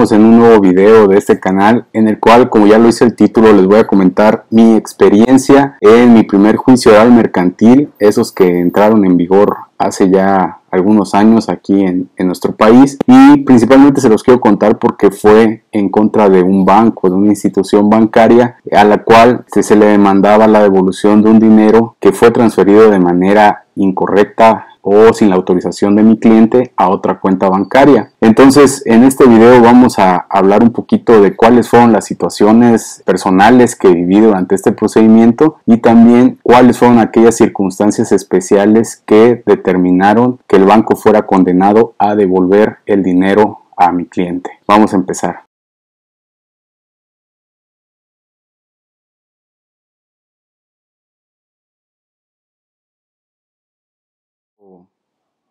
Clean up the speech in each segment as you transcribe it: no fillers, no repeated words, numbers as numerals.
estamos en un nuevo video de este canal en el cual, como ya lo dice el título, les voy a comentar mi experiencia en mi primer juicio oral mercantil, esos que entraron en vigor hace ya algunos años aquí en nuestro país, y principalmente se los quiero contar porque fue en contra de un banco, de una institución bancaria a la cual se le demandaba la devolución de un dinero que fue transferido de manera incorrecta o sin la autorización de mi cliente a otra cuenta bancaria. Entonces, en este video vamos a hablar un poquito de cuáles fueron las situaciones personales que viví durante este procedimiento y también cuáles fueron aquellas circunstancias especiales que determinaron que el banco fuera condenado a devolver el dinero a mi cliente. Vamos a empezar.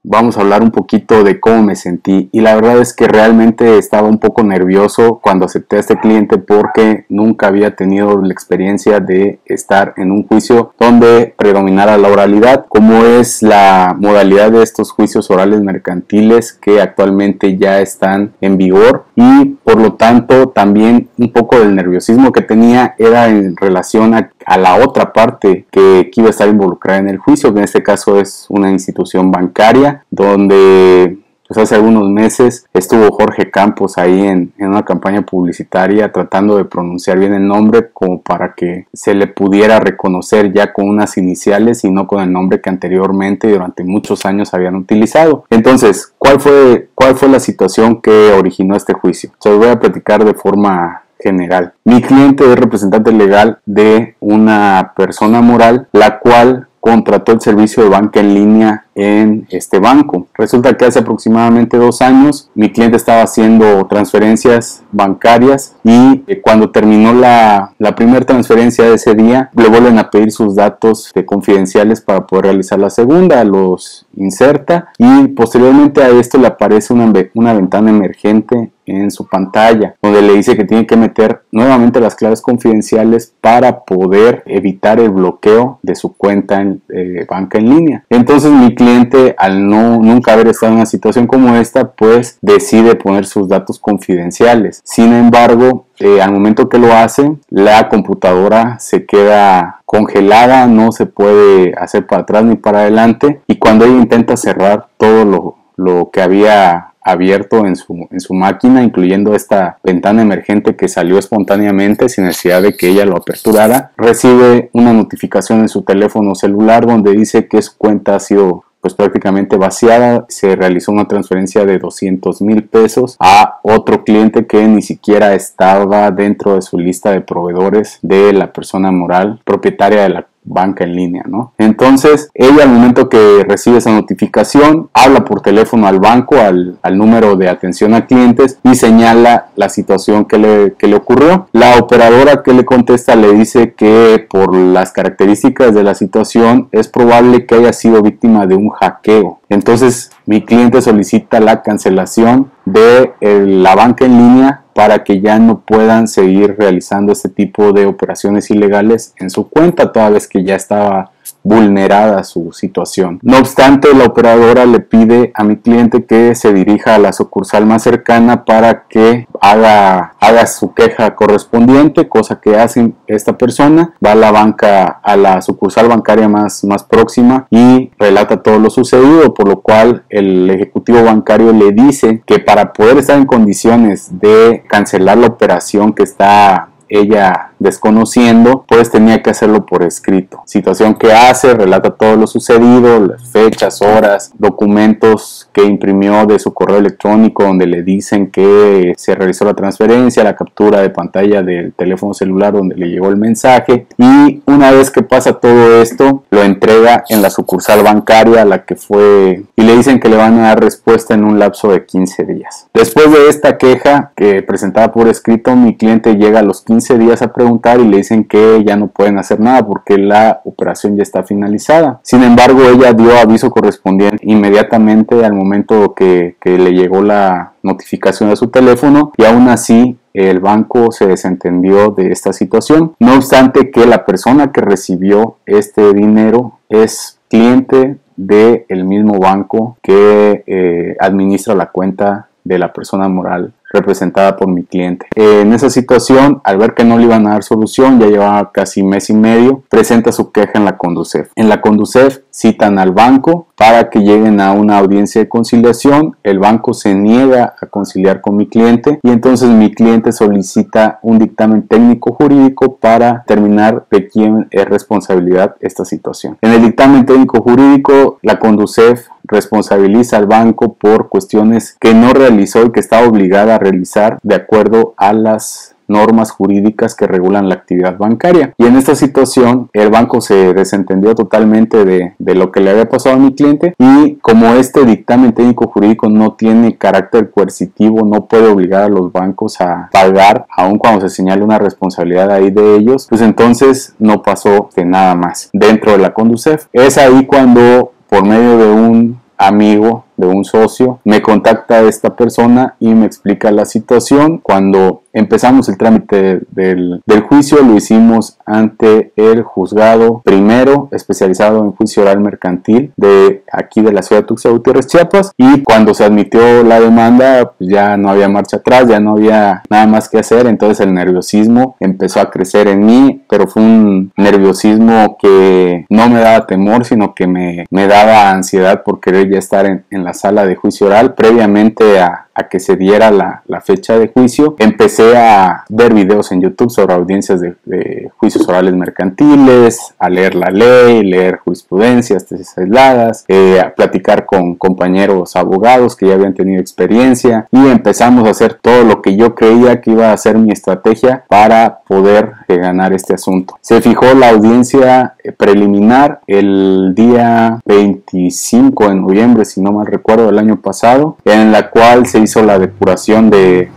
Vamos a hablar un poquito de cómo me sentí, y la verdad es que realmente estaba un poco nervioso cuando acepté a este cliente porque nunca había tenido la experiencia de estar en un juicio donde predominara la oralidad, como es la modalidad de estos juicios orales mercantiles que actualmente ya están en vigor, y por lo tanto también un poco del nerviosismo que tenía era en relación a la otra parte que iba a estar involucrada en el juicio, que en este caso es una institución bancaria, donde pues hace algunos meses estuvo Jorge Campos ahí en una campaña publicitaria tratando de pronunciar bien el nombre como para que se le pudiera reconocer ya con unas iniciales y no con el nombre que anteriormente y durante muchos años habían utilizado. Entonces, ¿cuál fue la situación que originó este juicio? Se los voy a platicar de forma general. Mi cliente es representante legal de una persona moral, la cual contrató el servicio de banca en línea en este banco. Resulta que hace aproximadamente 2 años mi cliente estaba haciendo transferencias bancarias y cuando terminó la primera transferencia de ese día, le vuelven a pedir sus datos confidenciales para poder realizar la segunda. Los inserta y posteriormente a esto le aparece una ventana emergente en su pantalla donde le dice que tiene que meter nuevamente las claves confidenciales para poder evitar el bloqueo de su cuenta en banca en línea. Entonces mi cliente, al nunca haber estado en una situación como esta, pues decide poner sus datos confidenciales. Sin embargo, al momento que lo hace, la computadora se queda congelada, no se puede hacer para atrás ni para adelante, y cuando ella intenta cerrar todo lo que había abierto en su máquina, incluyendo esta ventana emergente que salió espontáneamente sin necesidad de que ella lo aperturara, recibe una notificación en su teléfono celular donde dice que su cuenta ha sido pues prácticamente vaciada. Se realizó una transferencia de 200,000 pesos a otro cliente que ni siquiera estaba dentro de su lista de proveedores de la persona moral propietaria de la banca en línea, ¿no? Entonces ella, al momento que recibe esa notificación, habla por teléfono al banco, al número de atención a clientes, y señala la situación que le ocurrió. La operadora que le contesta le dice que por las características de la situación es probable que haya sido víctima de un hackeo. Entonces mi cliente solicita la cancelación de la banca en línea para que ya no puedan seguir realizando este tipo de operaciones ilegales en su cuenta, toda vez que ya estaba vulnerada su situación. No obstante, la operadora le pide a mi cliente que se dirija a la sucursal más cercana para que haga su queja correspondiente, cosa que hace esta persona. Va a la sucursal bancaria más próxima y relata todo lo sucedido, por lo cual el ejecutivo bancario le dice que para poder estar en condiciones de cancelar la operación que está ella desconociendo, pues tenía que hacerlo por escrito. Situación que hace, relata todo lo sucedido, las fechas, horas, documentos que imprimió de su correo electrónico donde le dicen que se realizó la transferencia, la captura de pantalla del teléfono celular donde le llegó el mensaje, y una vez que pasa todo esto, lo entrega en la sucursal bancaria a la que fue, y le dicen que le van a dar respuesta en un lapso de 15 días. Después de esta queja que presentaba por escrito, mi cliente llega a los 15 días a preguntar y le dicen que ya no pueden hacer nada porque la operación ya está finalizada. Sin embargo, ella dio aviso correspondiente inmediatamente al momento que le llegó la notificación a su teléfono, y aún así el banco se desentendió de esta situación. No obstante que la persona que recibió este dinero es cliente del mismo banco que administra la cuenta de la persona moral representada por mi cliente. En esa situación, al ver que no le iban a dar solución, ya llevaba casi mes y medio, presenta su queja en la Conducef. En la Conducef citan al banco para que lleguen a una audiencia de conciliación. El banco se niega a conciliar con mi cliente y entonces mi cliente solicita un dictamen técnico jurídico para determinar de quién es responsabilidad esta situación. En el dictamen técnico jurídico, la Conducef responsabiliza al banco por cuestiones que no realizó y que estaba obligada a realizar de acuerdo a las normas jurídicas que regulan la actividad bancaria. Y en esta situación el banco se desentendió totalmente de lo que le había pasado a mi cliente, y como este dictamen técnico jurídico no tiene carácter coercitivo, no puede obligar a los bancos a pagar aun cuando se señale una responsabilidad ahí de ellos, pues entonces no pasó de nada más dentro de la Conducef. Es ahí cuando, por medio de un amigo, de un socio, me contacta esta persona y me explica la situación. Cuando empezamos el trámite del juicio, lo hicimos ante el juzgado primero especializado en juicio oral mercantil de aquí de la ciudad de Tuxtla Gutiérrez, Chiapas, y cuando se admitió la demanda, pues ya no había marcha atrás, ya no había nada más que hacer. Entonces el nerviosismo empezó a crecer en mí, pero fue un nerviosismo que no me daba temor, sino que me daba ansiedad por querer ya estar en la sala de juicio oral. Previamente a que se diera la fecha de juicio, empecé a ver videos en YouTube sobre audiencias de juicios orales mercantiles, a leer la ley, leer jurisprudencias, tesis aisladas, a platicar con compañeros abogados que ya habían tenido experiencia, y empezamos a hacer todo lo que yo creía que iba a ser mi estrategia para poder ganar este asunto. Se fijó la audiencia preliminar el día 25 de noviembre, si no mal recuerdo, del año pasado, en la cual se hizo la depuración del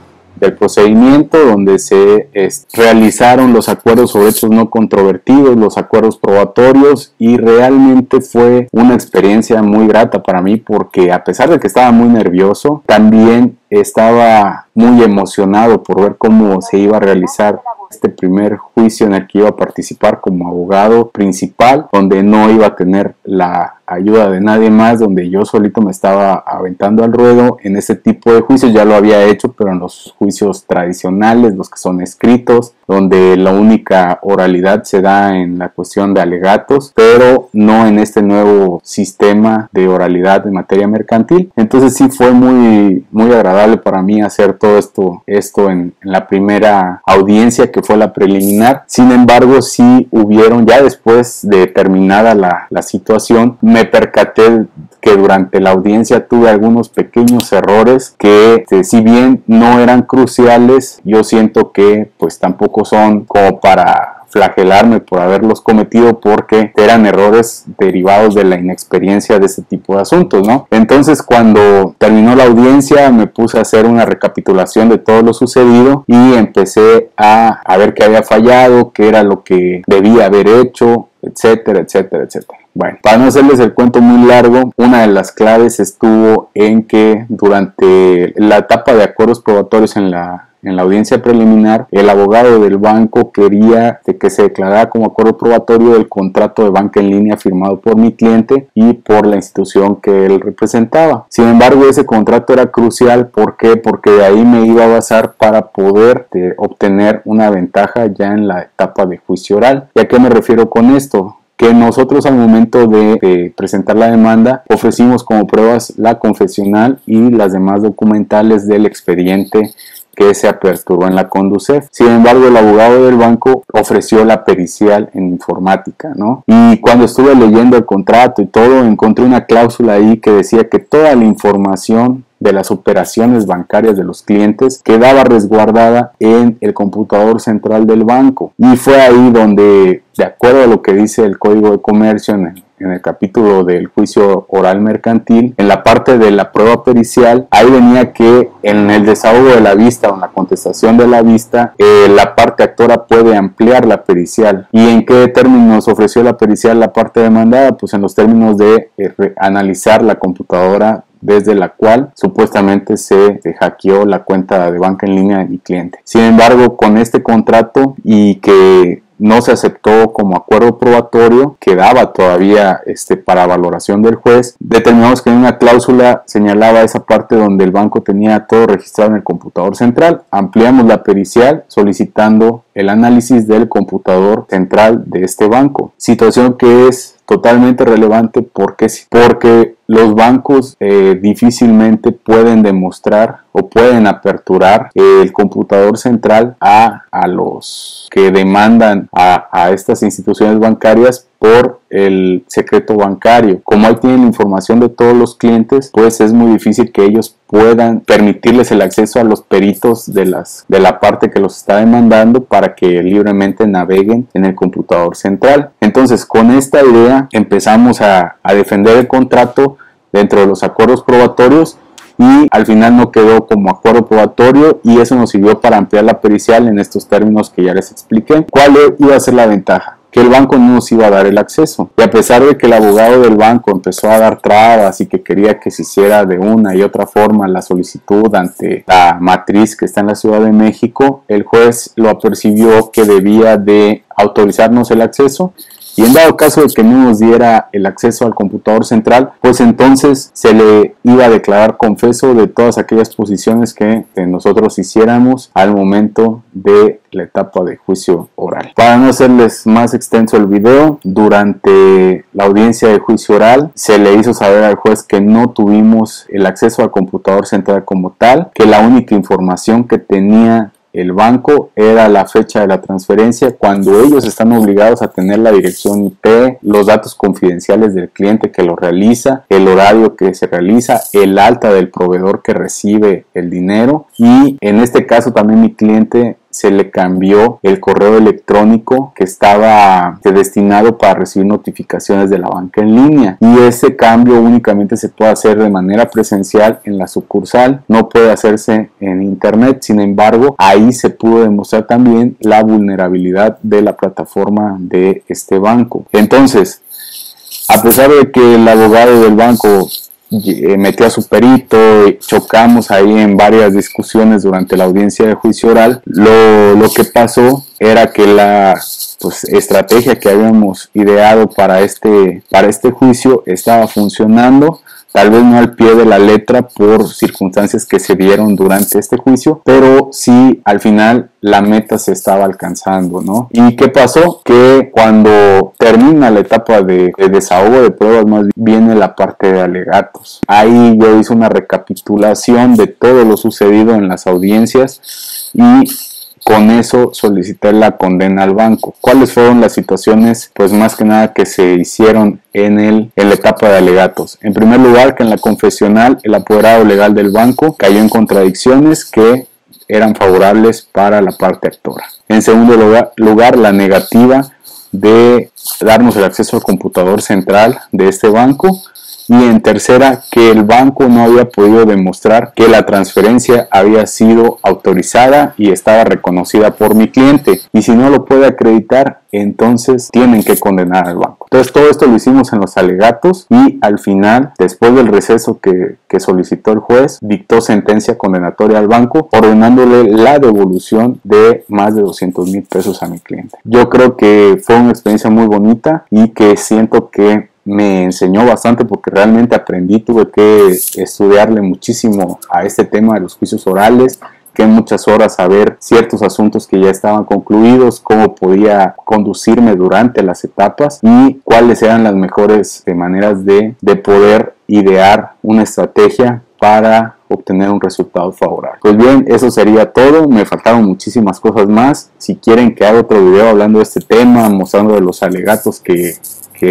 procedimiento, donde se realizaron los acuerdos sobre hechos no controvertidos, los acuerdos probatorios, y realmente fue una experiencia muy grata para mí, porque a pesar de que estaba muy nervioso, también estaba muy emocionado por ver cómo se iba a realizar este primer juicio en el que iba a participar como abogado principal, donde no iba a tener la ayuda de nadie más, donde yo solito me estaba aventando al ruedo. En ese tipo de juicios ya lo había hecho, pero en los juicios tradicionales, los que son escritos, donde la única oralidad se da en la cuestión de alegatos, pero no en este nuevo sistema de oralidad en materia mercantil. Entonces sí fue muy agradable para mí hacer todo esto en la primera audiencia, que fue la preliminar. Sin embargo, sí hubieron, ya después de terminada la situación, me percaté que durante la audiencia tuve algunos pequeños errores que, si bien no eran cruciales, yo siento que pues tampoco son como para flagelarme por haberlos cometido, porque eran errores derivados de la inexperiencia de este tipo de asuntos, ¿no? Entonces, cuando terminó la audiencia, me puse a hacer una recapitulación de todo lo sucedido y empecé a ver qué había fallado, qué era lo que debía haber hecho, etcétera, etcétera, etcétera. Bueno, para no hacerles el cuento muy largo, una de las claves estuvo en que durante la etapa de acuerdos probatorios en la audiencia preliminar, el abogado del banco quería que se declarara como acuerdo probatorio el contrato de banca en línea firmado por mi cliente y por la institución que él representaba. Sin embargo, ese contrato era crucial. ¿Por qué? Porque de ahí me iba a basar para poder obtener una ventaja ya en la etapa de juicio oral. ¿Y a qué me refiero con esto? Que nosotros al momento de presentar la demanda ofrecimos como pruebas la confesional y las demás documentales del expediente que se aperturó en la Conducef. Sin embargo, el abogado del banco ofreció la pericial en informática, ¿no? Y cuando estuve leyendo el contrato y todo, encontré una cláusula ahí que decía que toda la información de las operaciones bancarias de los clientes quedaba resguardada en el computador central del banco. Y fue ahí donde, de acuerdo a lo que dice el Código de Comercio en el capítulo del juicio oral mercantil, en la parte de la prueba pericial, ahí venía que en el desahogo de la vista o en la contestación de la vista, la parte actora puede ampliar la pericial. ¿Y en qué términos ofreció la pericial la parte demandada? Pues en los términos de analizar la computadora desde la cual supuestamente se hackeó la cuenta de banca en línea de mi cliente. Sin embargo, con este contrato, y que no se aceptó como acuerdo probatorio, quedaba todavía para valoración del juez. Determinamos que en una cláusula señalaba esa parte donde el banco tenía todo registrado en el computador central. Ampliamos la pericial solicitando el análisis del computador central de este banco, situación que es totalmente relevante porque los bancos difícilmente pueden demostrar o pueden aperturar el computador central a los que demandan a estas instituciones bancarias por el secreto bancario. Como ahí tienen información de todos los clientes, pues es muy difícil que ellos puedan permitirles el acceso a los peritos de la parte que los está demandando para que libremente naveguen en el computador central. Entonces, con esta idea empezamos a defender el contrato dentro de los acuerdos probatorios, y al final no quedó como acuerdo probatorio, y eso nos sirvió para ampliar la pericial en estos términos que ya les expliqué. ¿Cuál iba a ser la ventaja? Que el banco no nos iba a dar el acceso, y a pesar de que el abogado del banco empezó a dar trabas y que quería que se hiciera de una y otra forma la solicitud ante la matriz que está en la Ciudad de México, el juez lo apercibió que debía de autorizarnos el acceso, y en dado caso de que no nos diera el acceso al computador central, pues entonces se le iba a declarar confeso de todas aquellas posiciones que nosotros hiciéramos al momento de la etapa de juicio oral. Para no hacerles más extenso el video, durante la audiencia de juicio oral se le hizo saber al juez que no tuvimos el acceso al computador central como tal, que la única información que tenía el banco era la fecha de la transferencia, cuando ellos están obligados a tener la dirección IP, los datos confidenciales del cliente que lo realiza, el horario que se realiza, el alta del proveedor que recibe el dinero, y en este caso también mi cliente se le cambió el correo electrónico que estaba destinado para recibir notificaciones de la banca en línea, y ese cambio únicamente se puede hacer de manera presencial en la sucursal, no puede hacerse en internet. Sin embargo, ahí se pudo demostrar también la vulnerabilidad de la plataforma de este banco. Entonces, a pesar de que el abogado del banco metió a su perito, chocamos ahí en varias discusiones durante la audiencia de juicio oral, lo que pasó era que la estrategia que habíamos ideado para este juicio estaba funcionando, tal vez no al pie de la letra por circunstancias que se dieron durante este juicio, pero sí al final la meta se estaba alcanzando, ¿no? ¿Y qué pasó? Que cuando termina la etapa de desahogo de pruebas, más viene la parte de alegatos. Ahí yo hice una recapitulación de todo lo sucedido en las audiencias y con eso solicité la condena al banco. ¿Cuáles fueron las situaciones? Pues más que nada que se hicieron en la etapa de alegatos. En primer lugar, que en la confesional el apoderado legal del banco cayó en contradicciones que eran favorables para la parte actora. En segundo lugar, la negativa de darnos el acceso al computador central de este banco. Y en tercera, que el banco no había podido demostrar que la transferencia había sido autorizada y estaba reconocida por mi cliente. Y si no lo puede acreditar, entonces tienen que condenar al banco. Entonces todo esto lo hicimos en los alegatos, y al final, después del receso que solicitó el juez, dictó sentencia condenatoria al banco, ordenándole la devolución de más de 200,000 pesos a mi cliente. Yo creo que fue una experiencia muy bonita y que siento que me enseñó bastante, porque realmente aprendí, tuve que estudiarle muchísimo a este tema de los juicios orales, que en muchas horas a ver ciertos asuntos que ya estaban concluidos, cómo podía conducirme durante las etapas y cuáles eran las mejores maneras de poder idear una estrategia para obtener un resultado favorable. Pues bien, eso sería todo. Me faltaron muchísimas cosas más. Si quieren que haga otro video hablando de este tema, mostrando de los alegatos que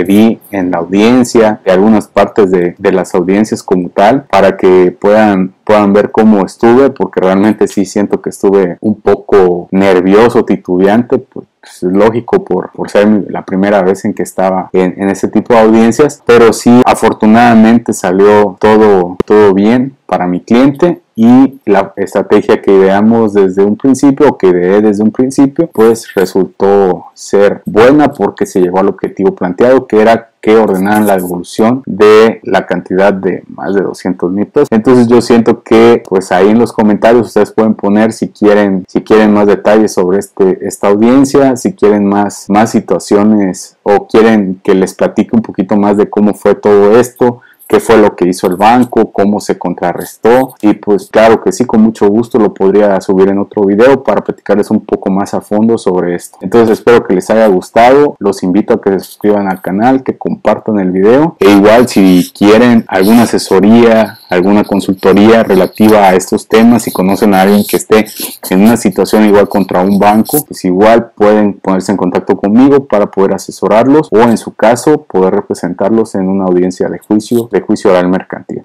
di en la audiencia, de algunas partes de las audiencias como tal, para que puedan ver cómo estuve, porque realmente sí siento que estuve un poco nervioso, titubeante, pues es lógico por ser la primera vez en que estaba en ese tipo de audiencias, pero sí afortunadamente salió todo bien para mi cliente, y la estrategia que ideamos desde un principio, o que ideé desde un principio, pues resultó ser buena porque se llegó al objetivo planteado, que era que ordenaran la devolución de la cantidad de más de 200,000 pesos. Entonces yo siento que pues ahí en los comentarios ustedes pueden poner si quieren más detalles sobre esta audiencia, si quieren más situaciones o quieren que les platique un poquito más de cómo fue todo esto, qué fue lo que hizo el banco, cómo se contrarrestó, y pues claro que sí, con mucho gusto lo podría subir en otro video para platicarles un poco más a fondo sobre esto. Entonces espero que les haya gustado, los invito a que se suscriban al canal, que compartan el video, e igual si quieren alguna asesoría, alguna consultoría relativa a estos temas, si conocen a alguien que esté en una situación igual contra un banco, pues igual pueden ponerse en contacto conmigo para poder asesorarlos, o en su caso poder representarlos en una audiencia de juicio oral mercantil.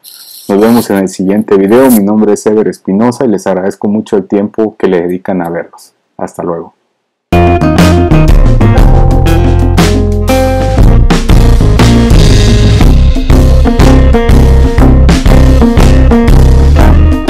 Nos vemos en el siguiente video. Mi nombre es Ever Espinosa y les agradezco mucho el tiempo que le dedican a verlos. Hasta luego.